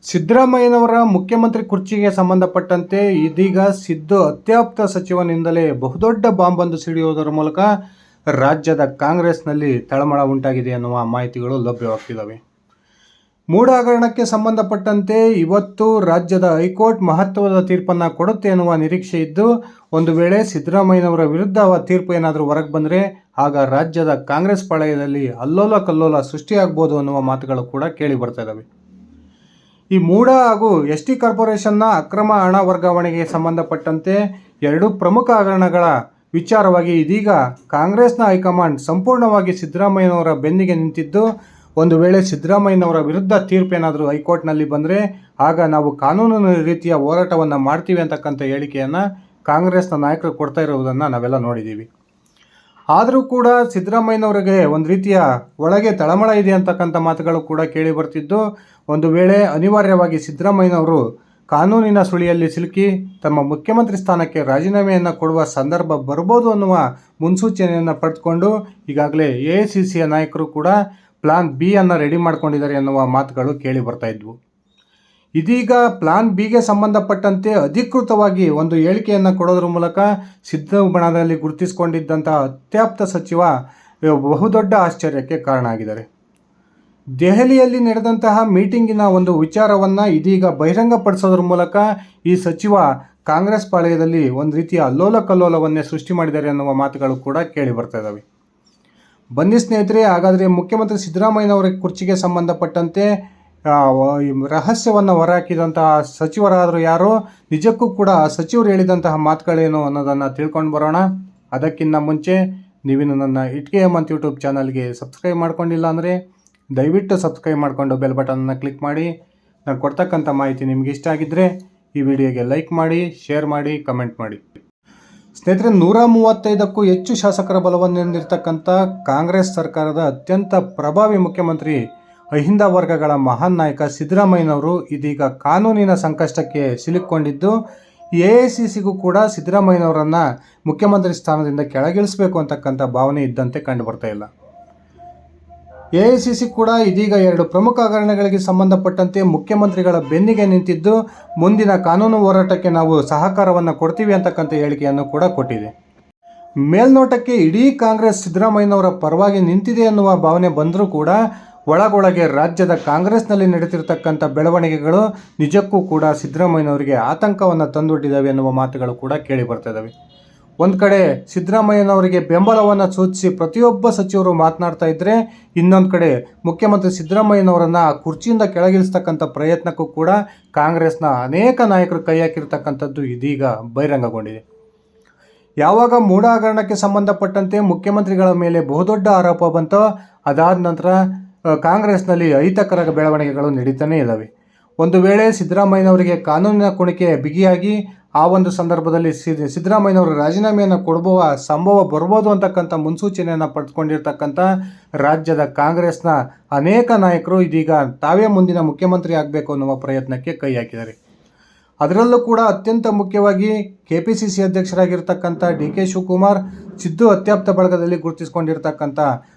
ಸಿದ್ದರಾಮಯ್ಯನವರ ಮುಖ್ಯಮಂತ್ರಿ ಕುರ್ಚಿಗೆ ಸಂಬಂಧಪಟ್ಟಂತೆ ಇದೀಗ ಸಿದ್ದು ಅತ್ಯಾಪ್ತ ಸಚಿವನಿಂದಲೇ ಬಹುದೊಡ್ಡ ಬಾಂಬೊಂದು ಸಿಡಿಯುವುದರ ಮೂಲಕ ರಾಜ್ಯದ ಕಾಂಗ್ರೆಸ್ನಲ್ಲಿ ತಳಮಳ ಉಂಟಾಗಿದೆ ಎನ್ನುವ ಮಾಹಿತಿಗಳು ಲಭ್ಯವಾಗ್ತಿದ್ದಾವೆ. ಮೂಡ ಹಗರಣಕ್ಕೆ ಸಂಬಂಧಪಟ್ಟಂತೆ ಇವತ್ತು ರಾಜ್ಯದ ಹೈಕೋರ್ಟ್ ಮಹತ್ವದ ತೀರ್ಪನ್ನು ಕೊಡುತ್ತೆ ಎನ್ನುವ ನಿರೀಕ್ಷೆ ಇದ್ದು, ಒಂದು ವೇಳೆ ಸಿದ್ದರಾಮಯ್ಯನವರ ವಿರುದ್ಧ ತೀರ್ಪು ಏನಾದರೂ ಹೊರಗೆ ಬಂದರೆ ಆಗ ರಾಜ್ಯದ ಕಾಂಗ್ರೆಸ್ ಪಾಳಯದಲ್ಲಿ ಅಲ್ಲೋಲ ಕಲ್ಲೋಲ ಸೃಷ್ಟಿಯಾಗಬಹುದು ಅನ್ನುವ ಮಾತುಗಳು ಕೂಡ ಕೇಳಿ ಬರ್ತಾ ಇದ್ದಾವೆ. ಈ ಮೂಡ ಹಾಗೂ ಎಸ್.ಟಿ. ಕಾರ್ಪೊರೇಷನ್ನ ಅಕ್ರಮ ಹಣ ವರ್ಗಾವಣೆಗೆ ಸಂಬಂಧಪಟ್ಟಂತೆ ಎರಡು ಪ್ರಮುಖ ಹಗರಣಗಳ ವಿಚಾರವಾಗಿ ಇದೀಗ ಕಾಂಗ್ರೆಸ್ನ ಹೈಕಮಾಂಡ್ ಸಂಪೂರ್ಣವಾಗಿ ಸಿದ್ದರಾಮಯ್ಯನವರ ಬೆನ್ನಿಗೆ ನಿಂತಿದ್ದು, ಒಂದು ವೇಳೆ ಸಿದ್ದರಾಮಯ್ಯನವರ ವಿರುದ್ಧ ತೀರ್ಪು ಏನಾದರೂ ಹೈಕೋರ್ಟ್ನಲ್ಲಿ ಬಂದರೆ ಆಗ ನಾವು ಕಾನೂನಿನ ರೀತಿಯ ಹೋರಾಟವನ್ನು ಮಾಡ್ತೀವಿ ಅಂತಕ್ಕಂಥ ಹೇಳಿಕೆಯನ್ನು ಕಾಂಗ್ರೆಸ್ನ ನಾಯಕರು ಕೊಡ್ತಾ ಇರುವುದನ್ನು ನಾವೆಲ್ಲ ನೋಡಿದ್ದೀವಿ. ಆದರೂ ಕೂಡ ಸಿದ್ದರಾಮಯ್ಯನವರಿಗೆ ಒಂದು ರೀತಿಯ ಒಳಗೆ ತಳಮಳ ಇದೆ ಅಂತಕ್ಕಂಥ ಮಾತುಗಳು ಕೂಡ ಕೇಳಿ ಬರ್ತಿದ್ದು, ಒಂದು ವೇಳೆ ಅನಿವಾರ್ಯವಾಗಿ ಸಿದ್ದರಾಮಯ್ಯನವರು ಕಾನೂನಿನ ಸುಳಿಯಲ್ಲಿ ಸಿಲುಕಿ ತಮ್ಮ ಮುಖ್ಯಮಂತ್ರಿ ಸ್ಥಾನಕ್ಕೆ ರಾಜೀನಾಮೆಯನ್ನು ಕೊಡುವ ಸಂದರ್ಭ ಬರ್ಬೋದು ಅನ್ನುವ ಮುನ್ಸೂಚನೆಯನ್ನು ಪಡೆದುಕೊಂಡು ಈಗಾಗಲೇ AICCಯ ನಾಯಕರು ಕೂಡ ಪ್ಲಾನ್ ಬಿ ಅನ್ನು ರೆಡಿ ಮಾಡ್ಕೊಂಡಿದ್ದಾರೆ ಎನ್ನುವ ಮಾತುಗಳು ಕೇಳಿ ಬರ್ತಾ ಇದ್ವು. ಇದೀಗ ಪ್ಲಾನ್ ಬಿಗೆ ಸಂಬಂಧಪಟ್ಟಂತೆ ಅಧಿಕೃತವಾಗಿ ಒಂದು ಹೇಳಿಕೆಯನ್ನು ಕೊಡೋದ್ರ ಮೂಲಕ ಸಿದ್ದು ಬಣದಲ್ಲಿ ಗುರುತಿಸಿಕೊಂಡಿದ್ದಂಥ ಅತ್ಯಾಪ್ತ ಸಚಿವ ಬಹುದೊಡ್ಡ ಆಶ್ಚರ್ಯಕ್ಕೆ ಕಾರಣ ಆಗಿದ್ದಾರೆ. ದೆಹಲಿಯಲ್ಲಿ ನಡೆದಂತಹ ಮೀಟಿಂಗಿನ ಒಂದು ವಿಚಾರವನ್ನು ಇದೀಗ ಬಹಿರಂಗಪಡಿಸೋದ್ರ ಮೂಲಕ ಈ ಸಚಿವ ಕಾಂಗ್ರೆಸ್ ಪಾಳಯದಲ್ಲಿ ಒಂದು ರೀತಿಯ ಅಲ್ಲೋಲ ಕಲ್ಲೋಲವನ್ನೇ ಸೃಷ್ಟಿ ಮಾಡಿದ್ದಾರೆ ಅನ್ನುವ ಮಾತುಗಳು ಕೂಡ ಕೇಳಿ ಬರ್ತಾ ಇದ್ದಾವೆ. ಬನ್ನಿ ಸ್ನೇಹಿತರೆ, ಹಾಗಾದರೆ ಮುಖ್ಯಮಂತ್ರಿ ಸಿದ್ದರಾಮಯ್ಯನವರ ಕುರ್ಚಿಗೆ ಸಂಬಂಧಪಟ್ಟಂತೆ ರಹಸ್ಯವನ್ನು ಹೊರಹಾಕಿದಂತಹ ಸಚಿವರಾದರೂ ಯಾರು, ನಿಜಕ್ಕೂ ಕೂಡ ಸಚಿವರು ಹೇಳಿದಂತಹ ಮಾತುಗಳೇನು ಅನ್ನೋದನ್ನು ತಿಳ್ಕೊಂಡು ಬರೋಣ. ಅದಕ್ಕಿಂತ ಮುಂಚೆ ನೀವಿನ್ನು ನನ್ನ ಇಟ್ಕೆ ಹೇಮಂತ್ ಯೂಟ್ಯೂಬ್ ಚಾನಲ್ಗೆ ಸಬ್ಸ್ಕ್ರೈಬ್ ಮಾಡ್ಕೊಂಡಿಲ್ಲ ಅಂದರೆ ದಯವಿಟ್ಟು ಸಬ್ಸ್ಕ್ರೈಬ್ ಮಾಡಿಕೊಂಡು ಬೆಲ್ ಬಟನನ್ನು ಕ್ಲಿಕ್ ಮಾಡಿ. ನಾನು ಕೊಡ್ತಕ್ಕಂಥ ಮಾಹಿತಿ ನಿಮಗೆ ಇಷ್ಟ ಆಗಿದ್ದರೆ ಈ ವಿಡಿಯೋಗೆ ಲೈಕ್ ಮಾಡಿ, ಶೇರ್ ಮಾಡಿ, ಕಮೆಂಟ್ ಮಾಡಿ. ಸ್ನೇಹಿತರೆ, 135ಕ್ಕೂ ಹೆಚ್ಚು ಶಾಸಕರ ಬಲವನ್ನು ಹೊಂದಿರತಕ್ಕಂಥ ಕಾಂಗ್ರೆಸ್ ಸರ್ಕಾರದ ಅತ್ಯಂತ ಪ್ರಭಾವಿ ಮುಖ್ಯಮಂತ್ರಿ, ಅಹಿಂದ ವರ್ಗಗಳ ಮಹಾನ್ ನಾಯಕ ಸಿದ್ದರಾಮಯ್ಯನವರು ಇದೀಗ ಕಾನೂನಿನ ಸಂಕಷ್ಟಕ್ಕೆ ಸಿಲುಕಿಕೊಂಡಿದ್ದು, AICCಗೂ ಕೂಡ ಸಿದ್ದರಾಮಯ್ಯನವರನ್ನು ಮುಖ್ಯಮಂತ್ರಿ ಸ್ಥಾನದಿಂದ ಕೆಳಗಿಳಿಸಬೇಕು ಅಂತಕ್ಕಂಥ ಭಾವನೆ ಇದ್ದಂತೆ ಕಂಡು ಬರ್ತಾ ಇಲ್ಲ. AICC ಕೂಡ ಇದೀಗ ಎರಡು ಪ್ರಮುಖ ಹಗರಣಗಳಿಗೆ ಸಂಬಂಧಪಟ್ಟಂತೆ ಮುಖ್ಯಮಂತ್ರಿಗಳ ಬೆನ್ನಿಗೆ ನಿಂತಿದ್ದು, ಮುಂದಿನ ಕಾನೂನು ಹೋರಾಟಕ್ಕೆ ನಾವು ಸಹಕಾರವನ್ನು ಕೊಡ್ತೀವಿ ಅಂತಕ್ಕಂಥ ಹೇಳಿಕೆಯನ್ನು ಕೂಡ ಕೊಟ್ಟಿದೆ. ಮೇಲ್ನೋಟಕ್ಕೆ ಇಡೀ ಕಾಂಗ್ರೆಸ್ ಸಿದ್ದರಾಮಯ್ಯನವರ ಪರವಾಗಿ ನಿಂತಿದೆ ಎನ್ನುವ ಭಾವನೆ ಬಂದರೂ ಕೂಡ ಒಳಗೊಳಗೆ ರಾಜ್ಯದ ಕಾಂಗ್ರೆಸ್ನಲ್ಲಿ ನಡೀತಿರ್ತಕ್ಕಂಥ ಬೆಳವಣಿಗೆಗಳು ನಿಜಕ್ಕೂ ಕೂಡ ಸಿದ್ದರಾಮಯ್ಯನವರಿಗೆ ಆತಂಕವನ್ನು ತಂದೊಡ್ಡಿದ್ದಾವೆ ಎನ್ನುವ ಮಾತುಗಳು ಕೂಡ ಕೇಳಿ ಬರ್ತಾ ಇದ್ದಾವೆ. ಒಂದು ಕಡೆ ಸಿದ್ದರಾಮಯ್ಯನವರಿಗೆ ಬೆಂಬಲವನ್ನು ಸೂಚಿಸಿ ಪ್ರತಿಯೊಬ್ಬ ಸಚಿವರು ಮಾತನಾಡ್ತಾ ಇದ್ದರೆ, ಇನ್ನೊಂದು ಕಡೆ ಮುಖ್ಯಮಂತ್ರಿ ಸಿದ್ದರಾಮಯ್ಯನವರನ್ನು ಕುರ್ಚಿಯಿಂದ ಕೆಳಗಿಳಿಸ್ತಕ್ಕಂಥ ಪ್ರಯತ್ನಕ್ಕೂ ಕೂಡ ಕಾಂಗ್ರೆಸ್ನ ಅನೇಕ ನಾಯಕರು ಕೈ ಹಾಕಿರ್ತಕ್ಕಂಥದ್ದು ಇದೀಗ ಬಹಿರಂಗಗೊಂಡಿದೆ. ಯಾವಾಗ ಮೂಡ ಹಗರಣಕ್ಕೆ ಸಂಬಂಧಪಟ್ಟಂತೆ ಮುಖ್ಯಮಂತ್ರಿಗಳ ಮೇಲೆ ಬಹುದೊಡ್ಡ ಆರೋಪ ಬಂತೋ ಅದಾದ ನಂತರ ಕಾಂಗ್ರೆಸ್ನಲ್ಲಿ ಅಹಿತಕರ ಬೆಳವಣಿಗೆಗಳು ನಡೀತಾನೇ ಇದ್ದಾವೆ. ಒಂದು ವೇಳೆ ಸಿದ್ದರಾಮಯ್ಯನವರಿಗೆ ಕಾನೂನಿನ ಕುಣಿಕೆ ಬಿಗಿಯಾಗಿ ಆ ಒಂದು ಸಂದರ್ಭದಲ್ಲಿ ಸಿದ್ದರಾಮಯ್ಯನವರು ರಾಜೀನಾಮೆಯನ್ನು ಕೊಡುವ ಸಂಭವ ಬರ್ಬೋದು ಅಂತಕ್ಕಂಥ ಮುನ್ಸೂಚನೆಯನ್ನು ಪಡೆದುಕೊಂಡಿರ್ತಕ್ಕಂಥ ರಾಜ್ಯದ ಕಾಂಗ್ರೆಸ್ನ ಅನೇಕ ನಾಯಕರು ಇದೀಗ ತಾವೇ ಮುಂದಿನ ಮುಖ್ಯಮಂತ್ರಿ ಆಗಬೇಕು ಅನ್ನುವ ಪ್ರಯತ್ನಕ್ಕೆ ಕೈ ಹಾಕಿದ್ದಾರೆ. ಅದರಲ್ಲೂ ಕೂಡ ಅತ್ಯಂತ ಮುಖ್ಯವಾಗಿ KPCC ಅಧ್ಯಕ್ಷರಾಗಿರ್ತಕ್ಕಂಥ DK ಶಿವಕುಮಾರ್, ಸಿದ್ದು ಅತ್ಯಾಪ್ತ ಬಳಗದಲ್ಲಿ ಗುರುತಿಸಿಕೊಂಡಿರ್ತಕ್ಕಂಥ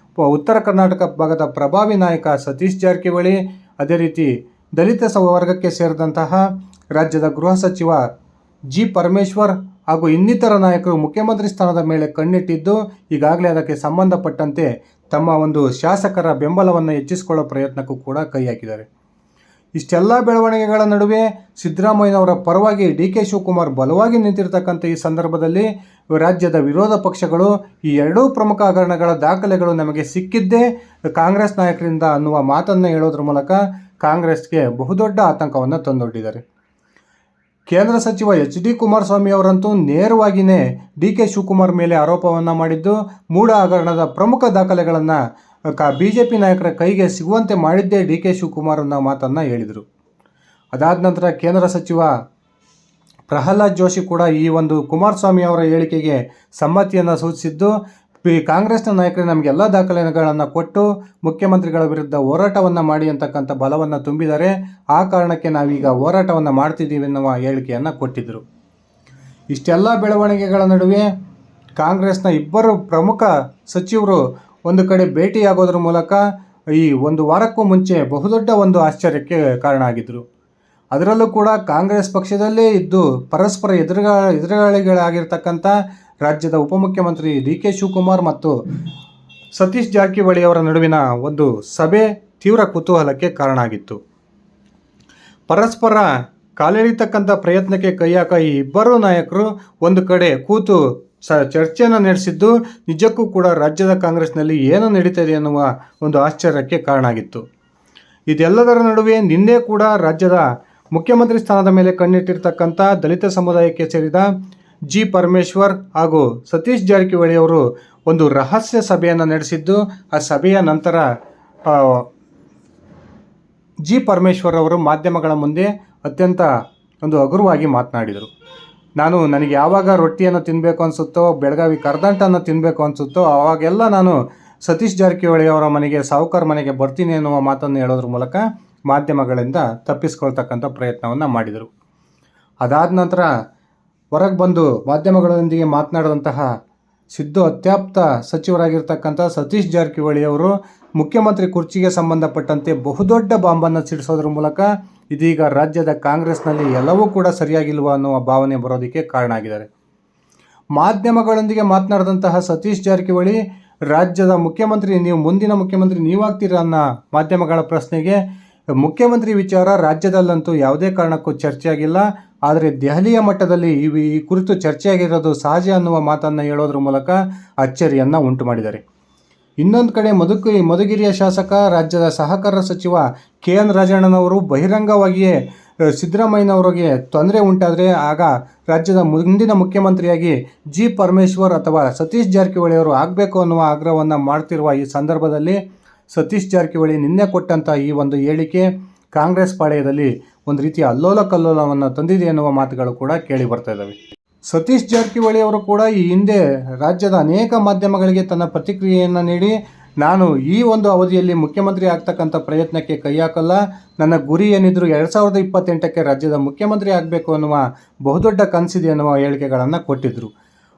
ಉತ್ತರ ಕರ್ನಾಟಕ ಭಾಗದ ಪ್ರಭಾವಿ ನಾಯಕ ಸತೀಶ್ ಜಾರಕಿಹೊಳಿ, ಅದೇ ರೀತಿ ದಲಿತ ವರ್ಗಕ್ಕೆ ಸೇರಿದಂತಹ ರಾಜ್ಯದ ಗೃಹ ಸಚಿವ G. ಪರಮೇಶ್ವರ್ ಹಾಗೂ ಇನ್ನಿತರ ನಾಯಕರು ಮುಖ್ಯಮಂತ್ರಿ ಸ್ಥಾನದ ಮೇಲೆ ಕಣ್ಣಿಟ್ಟಿದ್ದು, ಈಗಾಗಲೇ ಅದಕ್ಕೆ ಸಂಬಂಧಪಟ್ಟಂತೆ ತಮ್ಮ ಒಂದು ಶಾಸಕರ ಬೆಂಬಲವನ್ನು ಹೆಚ್ಚಿಸಿಕೊಳ್ಳೋ ಪ್ರಯತ್ನಕ್ಕೂ ಕೂಡ ಕೈ ಹಾಕಿದ್ದಾರೆ. ಇಷ್ಟೆಲ್ಲ ಬೆಳವಣಿಗೆಗಳ ನಡುವೆ ಸಿದ್ದರಾಮಯ್ಯನವರ ಪರವಾಗಿ DK ಶಿವಕುಮಾರ್ ಬಲವಾಗಿ ನಿಂತಿರ್ತಕ್ಕಂಥ ಈ ಸಂದರ್ಭದಲ್ಲಿ ರಾಜ್ಯದ ವಿರೋಧ ಪಕ್ಷಗಳು ಈ ಎರಡೂ ಪ್ರಮುಖ ಹಗರಣಗಳ ದಾಖಲೆಗಳು ನಮಗೆ ಸಿಕ್ಕಿದ್ದೇ ಕಾಂಗ್ರೆಸ್ ನಾಯಕರಿಂದ ಅನ್ನುವ ಮಾತನ್ನು ಹೇಳೋದ್ರ ಮೂಲಕ ಕಾಂಗ್ರೆಸ್ಗೆ ಬಹುದೊಡ್ಡ ಆತಂಕವನ್ನು ತಂದೊಡ್ಡಿದ್ದಾರೆ. ಕೇಂದ್ರ ಸಚಿವ HD ಕುಮಾರಸ್ವಾಮಿ ಅವರಂತೂ ನೇರವಾಗಿಯೇ DK ಶಿವಕುಮಾರ್ ಮೇಲೆ ಆರೋಪವನ್ನು ಮಾಡಿದ್ದು, ಮೂಡ ಹಗರಣದ ಪ್ರಮುಖ ದಾಖಲೆಗಳನ್ನು BJP ನಾಯಕರ ಕೈಗೆ ಸಿಗುವಂತೆ ಮಾಡಿದ್ದೇ DK ಶಿವಕುಮಾರ್ ಅನ್ನೋ ಮಾತನ್ನು ಹೇಳಿದರು. ಅದಾದ ನಂತರ ಕೇಂದ್ರ ಸಚಿವ ಪ್ರಹ್ಲಾದ್ ಜೋಶಿ ಕೂಡ ಈ ಒಂದು ಕುಮಾರಸ್ವಾಮಿ ಅವರ ಹೇಳಿಕೆಗೆ ಸಮ್ಮತಿಯನ್ನು ಸೂಚಿಸಿದ್ದು, ಕಾಂಗ್ರೆಸ್ನ ನಾಯಕರು ನಮಗೆಲ್ಲ ದಾಖಲೆಗಳನ್ನು ಕೊಟ್ಟು ಮುಖ್ಯಮಂತ್ರಿಗಳ ವಿರುದ್ಧ ಹೋರಾಟವನ್ನು ಮಾಡಿ ಅಂತಕ್ಕಂಥ ಬಲವನ್ನು ತುಂಬಿದ್ದಾರೆ. ಆ ಕಾರಣಕ್ಕೆ ನಾವೀಗ ಹೋರಾಟವನ್ನು ಮಾಡ್ತಿದ್ದೀವಿ ಎನ್ನುವ ಹೇಳಿಕೆಯನ್ನು ಕೊಟ್ಟಿದ್ದರು. ಇಷ್ಟೆಲ್ಲ ಬೆಳವಣಿಗೆಗಳ ನಡುವೆ ಕಾಂಗ್ರೆಸ್ನ ಇಬ್ಬರು ಪ್ರಮುಖ ಸಚಿವರು ಒಂದು ಕಡೆ ಭೇಟಿಯಾಗೋದ್ರ ಮೂಲಕ ಈ ಒಂದು ವಾರಕ್ಕೂ ಮುಂಚೆ ಬಹುದೊಡ್ಡ ಒಂದು ಆಶ್ಚರ್ಯಕ್ಕೆ ಕಾರಣ ಆಗಿದ್ದರು. ಅದರಲ್ಲೂ ಕೂಡ ಕಾಂಗ್ರೆಸ್ ಪಕ್ಷದಲ್ಲೇ ಇದ್ದು ಪರಸ್ಪರ ಎದುರಾಳಿಗಳಾಗಿರ್ತಕ್ಕಂಥ ರಾಜ್ಯದ ಉಪಮುಖ್ಯಮಂತ್ರಿ ಡಿ ಕೆ ಶಿವಕುಮಾರ್ ಮತ್ತು ಸತೀಶ್ ಜಾರಕಿಹೊಳಿ ಅವರ ನಡುವಿನ ಒಂದು ಸಭೆ ತೀವ್ರ ಕುತೂಹಲಕ್ಕೆ ಕಾರಣ ಆಗಿತ್ತು. ಪರಸ್ಪರ ಕಾಲೆಳೆಯತಕ್ಕಂಥ ಪ್ರಯತ್ನಕ್ಕೆ ಕೈ ಹಾಕ ಈ ಇಬ್ಬರೂ ನಾಯಕರು ಒಂದು ಕಡೆ ಕೂತು ಚರ್ಚೆಯನ್ನು ನಡೆಸಿದ್ದು ನಿಜಕ್ಕೂ ಕೂಡ ರಾಜ್ಯದ ಕಾಂಗ್ರೆಸ್ನಲ್ಲಿ ಏನು ನಡೀತದೆ ಎನ್ನುವ ಒಂದು ಆಶ್ಚರ್ಯಕ್ಕೆ ಕಾರಣ ಆಗಿತ್ತು. ಇದೆಲ್ಲದರ ನಡುವೆ ನಿನ್ನೆ ಕೂಡ ರಾಜ್ಯದ ಮುಖ್ಯಮಂತ್ರಿ ಸ್ಥಾನದ ಮೇಲೆ ಕಣ್ಣಿಟ್ಟಿರ್ತಕ್ಕಂಥ ದಲಿತ ಸಮುದಾಯಕ್ಕೆ ಸೇರಿದ ಜಿ ಪರಮೇಶ್ವರ್ ಹಾಗೂ ಸತೀಶ್ ಜಾರಕಿಹೊಳಿ ಅವರು ಒಂದು ರಹಸ್ಯ ಸಭೆಯನ್ನು ನಡೆಸಿದ್ದು, ಆ ಸಭೆಯ ನಂತರ ಜಿ ಪರಮೇಶ್ವರ್ ಅವರು ಮಾಧ್ಯಮಗಳ ಮುಂದೆ ಅತ್ಯಂತ ಒಂದು ಹಗುರವಾಗಿ ಮಾತನಾಡಿದರು. ನನಗೆ ಯಾವಾಗ ರೊಟ್ಟಿಯನ್ನು ತಿನ್ನಬೇಕು ಅನಿಸುತ್ತೋ, ಬೆಳಗಾವಿ ಕರ್ದಂಟನ್ನು ತಿನ್ನಬೇಕು ಅನಿಸುತ್ತೋ ಆವಾಗೆಲ್ಲ ನಾನು ಸತೀಶ್ ಜಾರಕಿಹೊಳಿ ಅವರ ಮನೆಗೆ, ಸಾಹುಕಾರ ಮನೆಗೆ ಬರ್ತೀನಿ ಎನ್ನುವ ಮಾತನ್ನು ಹೇಳೋದ್ರ ಮೂಲಕ ಮಾಧ್ಯಮಗಳಿಂದ ತಪ್ಪಿಸ್ಕೊಳ್ತಕ್ಕಂಥ ಪ್ರಯತ್ನವನ್ನು ಮಾಡಿದರು. ಅದಾದ ನಂತರ ಹೊರಗೆ ಬಂದು ಮಾಧ್ಯಮಗಳೊಂದಿಗೆ ಮಾತನಾಡಿದಂತಹ ಸಿದ್ದು ಅತ್ಯಾಪ್ತ ಸಚಿವರಾಗಿರ್ತಕ್ಕಂಥ ಸತೀಶ್ ಜಾರಕಿಹೊಳಿ ಅವರು ಮುಖ್ಯಮಂತ್ರಿ ಕುರ್ಚಿಗೆ ಸಂಬಂಧಪಟ್ಟಂತೆ ಬಹುದೊಡ್ಡ ಬಾಂಬನ್ನು ಸಿಡಿಸೋದ್ರ ಮೂಲಕ ಇದೀಗ ರಾಜ್ಯದ ಕಾಂಗ್ರೆಸ್ನಲ್ಲಿ ಎಲ್ಲವೂ ಕೂಡ ಸರಿಯಾಗಿಲ್ವ ಅನ್ನುವ ಭಾವನೆ ಬರೋದಕ್ಕೆ ಕಾರಣ ಆಗಿದ್ದಾರೆ. ಮಾಧ್ಯಮಗಳೊಂದಿಗೆ ಮಾತನಾಡಿದಂತಹ ಸತೀಶ್ ಜಾರಕಿಹೊಳಿ ರಾಜ್ಯದ ಮುಖ್ಯಮಂತ್ರಿ ಮುಂದಿನ ಮುಖ್ಯಮಂತ್ರಿ ನೀವಾಗ್ತೀರಾ ಅನ್ನೋ ಮಾಧ್ಯಮಗಳ ಪ್ರಶ್ನೆಗೆ ಮುಖ್ಯಮಂತ್ರಿ ವಿಚಾರ ರಾಜ್ಯದಲ್ಲಂತೂ ಯಾವುದೇ ಕಾರಣಕ್ಕೂ ಚರ್ಚೆಯಾಗಿಲ್ಲ, ಆದರೆ ದೆಹಲಿಯ ಮಟ್ಟದಲ್ಲಿ ಈ ಕುರಿತು ಚರ್ಚೆಯಾಗಿರೋದು ಸಹಜ ಅನ್ನುವ ಮಾತನ್ನು ಹೇಳೋದ್ರ ಮೂಲಕ ಅಚ್ಚರಿಯನ್ನು ಉಂಟು ಮಾಡಿದ್ದಾರೆ. ಇನ್ನೊಂದು ಕಡೆ ಮಧುಗಿರಿಯ ಶಾಸಕ ರಾಜ್ಯದ ಸಹಕಾರ ಸಚಿವ ಕೆ ಎನ್ ರಾಜಣ್ಣನವರು ಬಹಿರಂಗವಾಗಿಯೇ ಸಿದ್ದರಾಮಯ್ಯನವರಿಗೆ ತೊಂದರೆ ಉಂಟಾದರೆ ಆಗ ರಾಜ್ಯದ ಮುಂದಿನ ಮುಖ್ಯಮಂತ್ರಿಯಾಗಿ ಜಿ ಪರಮೇಶ್ವರ್ ಅಥವಾ ಸತೀಶ್ ಜಾರಕಿಹೊಳಿ ಅವರು ಆಗಬೇಕು ಅನ್ನುವ ಆಗ್ರಹವನ್ನು ಮಾಡ್ತಿರುವ ಈ ಸಂದರ್ಭದಲ್ಲಿ ಸತೀಶ್ ಜಾರಕಿಹೊಳಿ ನಿನ್ನೆ ಕೊಟ್ಟಂಥ ಈ ಒಂದು ಹೇಳಿಕೆ ಕಾಂಗ್ರೆಸ್ ಪಾಳೆಯದಲ್ಲಿ ಒಂದು ರೀತಿಯ ಅಲ್ಲೋಲ ಕಲ್ಲೋಲವನ್ನು ತಂದಿದೆ ಎನ್ನುವ ಮಾತುಗಳು ಕೂಡ ಕೇಳಿ ಬರ್ತಾ ಇದ್ದಾವೆ. ಸತೀಶ್ ಜಾರಕಿಹೊಳಿ ಅವರು ಕೂಡ ಈ ಹಿಂದೆ ರಾಜ್ಯದ ಅನೇಕ ಮಾಧ್ಯಮಗಳಿಗೆ ತನ್ನ ಪ್ರತಿಕ್ರಿಯೆಯನ್ನು ನೀಡಿ, ನಾನು ಈ ಒಂದು ಅವಧಿಯಲ್ಲಿ ಮುಖ್ಯಮಂತ್ರಿ ಆಗ್ತಕ್ಕಂಥ ಪ್ರಯತ್ನಕ್ಕೆ ಕೈ ಹಾಕಲ್ಲ, ನನ್ನ ಗುರಿ ಏನಿದ್ರು 2028ಕ್ಕೆ ರಾಜ್ಯದ ಮುಖ್ಯಮಂತ್ರಿ ಆಗಬೇಕು ಅನ್ನುವ ಬಹುದೊಡ್ಡ ಕನಸಿದೆ ಅನ್ನುವ ಹೇಳಿಕೆಗಳನ್ನು ಕೊಟ್ಟಿದ್ದರು.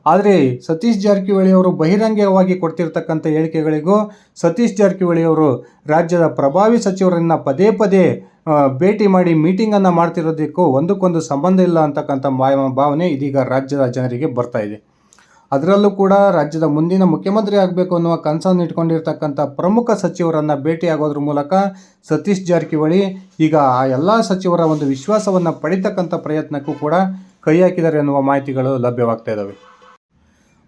ಆದರೆ ಸತೀಶ್ ಜಾರಕಿಹೊಳಿ ಅವರು ಬಹಿರಂಗವಾಗಿ ಕೊಡ್ತಿರ್ತಕ್ಕಂಥ ಹೇಳಿಕೆಗಳಿಗೂ ಸತೀಶ್ ಜಾರಕಿಹೊಳಿ ಅವರು ರಾಜ್ಯದ ಪ್ರಭಾವಿ ಸಚಿವರನ್ನು ಪದೇ ಪದೇ ಭೇಟಿ ಮಾಡಿ ಮೀಟಿಂಗನ್ನು ಮಾಡ್ತಿರೋದಕ್ಕೂ ಒಂದಕ್ಕೊಂದು ಸಂಬಂಧ ಇಲ್ಲ ಅಂತಕ್ಕಂಥ ಭಾವನೆ ಇದೀಗ ರಾಜ್ಯದ ಜನರಿಗೆ ಬರ್ತಾ ಇದೆ. ಅದರಲ್ಲೂ ಕೂಡ ರಾಜ್ಯದ ಮುಂದಿನ ಮುಖ್ಯಮಂತ್ರಿ ಆಗಬೇಕು ಅನ್ನುವ ಕನಸನ್ನು ಇಟ್ಕೊಂಡಿರ್ತಕ್ಕಂಥ ಪ್ರಮುಖ ಸಚಿವರನ್ನು ಭೇಟಿಯಾಗೋದ್ರ ಮೂಲಕ ಸತೀಶ್ ಜಾರಕಿಹೊಳಿ ಈಗ ಆ ಎಲ್ಲ ಸಚಿವರ ಒಂದು ವಿಶ್ವಾಸವನ್ನು ಪಡಿತಕ್ಕಂಥ ಪ್ರಯತ್ನಕ್ಕೂ ಕೂಡ ಕೈ ಹಾಕಿದ್ದಾರೆ ಎನ್ನುವ ಮಾಹಿತಿಗಳು ಲಭ್ಯವಾಗ್ತಾ ಇದ್ದಾವೆ.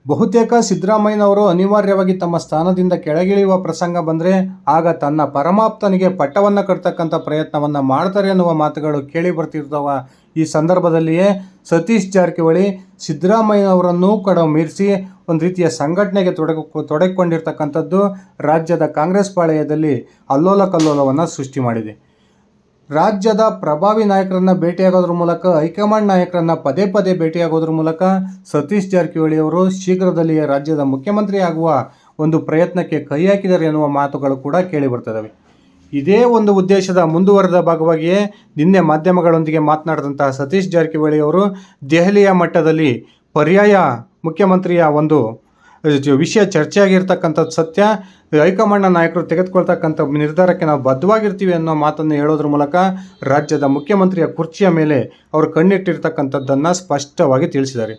ಬಹುತೇಕ ಸಿದ್ದರಾಮಯ್ಯನವರು ಅನಿವಾರ್ಯವಾಗಿ ತಮ್ಮ ಸ್ಥಾನದಿಂದ ಕೆಳಗಿಳಿಯುವ ಪ್ರಸಂಗ ಬಂದರೆ ಆಗ ತನ್ನ ಪರಮಾಪ್ತನಿಗೆ ಪಟ್ಟವನ್ನು ಕಟ್ತಕ್ಕಂಥ ಪ್ರಯತ್ನವನ್ನು ಮಾಡ್ತಾರೆ ಅನ್ನುವ ಮಾತುಗಳು ಕೇಳಿ ಬರ್ತಿರ್ತಾವ. ಈ ಸಂದರ್ಭದಲ್ಲಿಯೇ ಸತೀಶ್ ಜಾರಕಿಹೊಳಿ ಸಿದ್ದರಾಮಯ್ಯನವರನ್ನೂ ಕೂಡ ಮೀರಿಸಿ ಒಂದು ರೀತಿಯ ಸಂಘಟನೆಗೆ ತೊಡಗಿಕೊಂಡಿರ್ತಕ್ಕಂಥದ್ದು ರಾಜ್ಯದ ಕಾಂಗ್ರೆಸ್ ಪಾಳೆಯದಲ್ಲಿ ಅಲ್ಲೋಲ ಕಲ್ಲೋಲವನ್ನು ಸೃಷ್ಟಿ ಮಾಡಿದೆ. ರಾಜ್ಯದ ಪ್ರಭಾವಿ ನಾಯಕರನ್ನು ಭೇಟಿಯಾಗೋದ್ರ ಮೂಲಕ, ಹೈಕಮಾಂಡ್ ನಾಯಕರನ್ನು ಪದೇ ಪದೇ ಭೇಟಿಯಾಗೋದ್ರ ಮೂಲಕ ಸತೀಶ್ ಜಾರಕಿಹೊಳಿ ಅವರು ಶೀಘ್ರದಲ್ಲಿಯೇ ರಾಜ್ಯದ ಮುಖ್ಯಮಂತ್ರಿ ಆಗುವ ಒಂದು ಪ್ರಯತ್ನಕ್ಕೆ ಕೈ ಹಾಕಿದ್ದಾರೆ ಎನ್ನುವ ಮಾತುಗಳು ಕೂಡ ಕೇಳಿ ಬರ್ತದವೆ. ಇದೇ ಒಂದು ಉದ್ದೇಶದ ಮುಂದುವರೆದ ಭಾಗವಾಗಿಯೇ ನಿನ್ನೆ ಮಾಧ್ಯಮಗಳೊಂದಿಗೆ ಮಾತನಾಡಿದಂತಹ ಸತೀಶ್ ಜಾರಕಿಹೊಳಿ ಅವರು ದೆಹಲಿಯ ಮಟ್ಟದಲ್ಲಿ ಪರ್ಯಾಯ ಮುಖ್ಯಮಂತ್ರಿಯ ಒಂದು ವಿಷಯ ಚರ್ಚೆಯಾಗಿರ್ತಕ್ಕಂಥದ್ದು ಸತ್ಯ, ಹೈಕಮಾಂಡ್ನ ನಾಯಕರು ತೆಗೆದುಕೊಳ್ತಕ್ಕಂಥ ನಿರ್ಧಾರಕ್ಕೆ ನಾವು ಬದ್ಧವಾಗಿರ್ತೀವಿ ಅನ್ನೋ ಮಾತನ್ನು ಹೇಳೋದ್ರ ಮೂಲಕ ರಾಜ್ಯದ ಮುಖ್ಯಮಂತ್ರಿಯ ಕುರ್ಚಿಯ ಮೇಲೆ ಅವರು ಕಣ್ಣಿಟ್ಟಿರ್ತಕ್ಕಂಥದ್ದನ್ನು ಸ್ಪಷ್ಟವಾಗಿ ತಿಳಿಸಿದ್ದಾರೆ.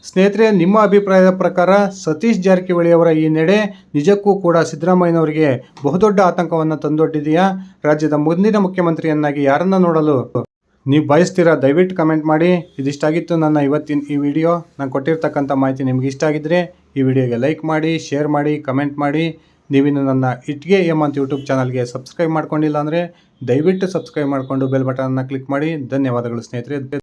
ಸ್ನೇಹಿತರೆ, ನಿಮ್ಮ ಅಭಿಪ್ರಾಯದ ಪ್ರಕಾರ ಸತೀಶ್ ಜಾರಕಿಹೊಳಿ ಅವರ ಈ ನಡೆ ನಿಜಕ್ಕೂ ಕೂಡ ಸಿದ್ದರಾಮಯ್ಯನವರಿಗೆ ಬಹುದೊಡ್ಡ ಆತಂಕವನ್ನು ತಂದೊಡ್ಡಿದೆಯಾ? ರಾಜ್ಯದ ಮುಂದಿನ ಮುಖ್ಯಮಂತ್ರಿಯನ್ನಾಗಿ ಯಾರನ್ನು ನೋಡಲು ನೀವು ಬಯಸ್ತೀರಾ? ದಯವಿಟ್ಟು ಕಮೆಂಟ್ ಮಾಡಿ. ಇದಿಷ್ಟಾಗಿತ್ತು ನನ್ನ ಇವತ್ತಿನ ಈ ವಿಡಿಯೋ. ನಾನು ಕೊಟ್ಟಿರ್ತಕ್ಕಂಥ ಮಾಹಿತಿ ನಿಮ್ಗೆ ಇಷ್ಟ ಆಗಿದ್ದರೆ ಈ ವಿಡಿಯೋಗೆ ಲೈಕ್ ಮಾಡಿ, ಶೇರ್ ಮಾಡಿ, ಕಮೆಂಟ್ ಮಾಡಿ. ನೀವಿನ್ನು ನನ್ನ ಇಟ್ಗೆ ಎಮ್ ಅಂತ ಯೂಟ್ಯೂಬ್ ಚಾನಲ್ಗೆ ಸಬ್ಸ್ಕ್ರೈಬ್ ಮಾಡ್ಕೊಂಡಿಲ್ಲ ಅಂದರೆ ದಯವಿಟ್ಟು ಸಬ್ಸ್ಕ್ರೈಬ್ ಮಾಡಿಕೊಂಡು ಬೆಲ್ ಬಟನ್ನ ಕ್ಲಿಕ್ ಮಾಡಿ. ಧನ್ಯವಾದಗಳು ಸ್ನೇಹಿತರೆ.